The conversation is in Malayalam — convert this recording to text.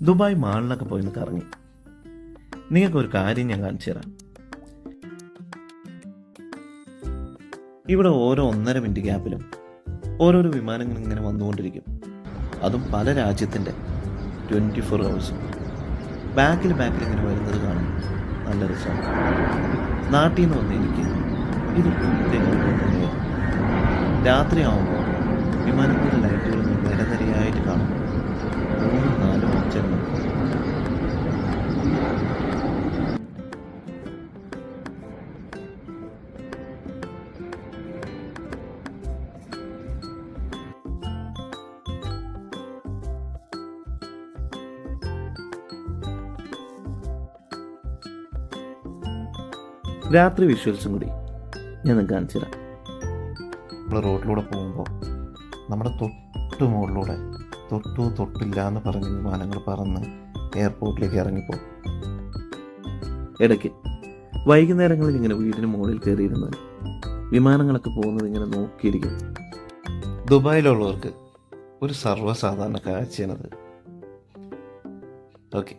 ദുബായ് മാളിലൊക്കെ പോയിന്ന് കറങ്ങി. നിങ്ങൾക്കൊരു കാര്യം ഞാൻ കാണിച്ചു തരാം. ഇവിടെ ഓരോ 1.5 മിനിറ്റ് ഗ്യാപ്പിലും ഓരോരോ വിമാനങ്ങൾ ഇങ്ങനെ വന്നുകൊണ്ടിരിക്കും. അതും പല രാജ്യത്തിൻ്റെ 24 ഹവേഴ്സും ബാക്കിൽ ഇങ്ങനെ വരുന്നത് കാണാൻ നല്ല രസമാണ്. നാട്ടിൽ നിന്ന് വന്ന് എനിക്ക് ഇത് പ്രത്യേക അനുഭവം തന്നെയായിരുന്നു. രാത്രിയാവുമ്പോൾ വിമാനത്തിൻ്റെ ലൈറ്റുകൾ നിരനിരയായിട്ട് കാണും. 3-4 മച്ചങ്ങൾ. രാത്രി വിഷ്വൽസും കൂടി ഞാൻ നിങ്ങൾക്ക് കാണിച്ചു തരാം. നമ്മൾ റോഡിലൂടെ പോകുമ്പോൾ നമ്മുടെ മുകളിലൂടെ തൊട്ടില്ല എന്ന് പറഞ്ഞ് വിമാനങ്ങൾ പറന്ന് എയർപോർട്ടിലേക്ക് ഇറങ്ങിപ്പോകും. ഇടയ്ക്ക് വൈകുന്നേരങ്ങളിൽ ഇങ്ങനെ വീടിന് മുകളിൽ കയറിയിരുന്നത് വിമാനങ്ങളൊക്കെ പോകുന്നത് ഇങ്ങനെ നോക്കിയിരിക്കും. ദുബായിലുള്ളവർക്ക് ഒരു സർവ്വസാധാരണ കാഴ്ചയാണത്. ഓക്കെ.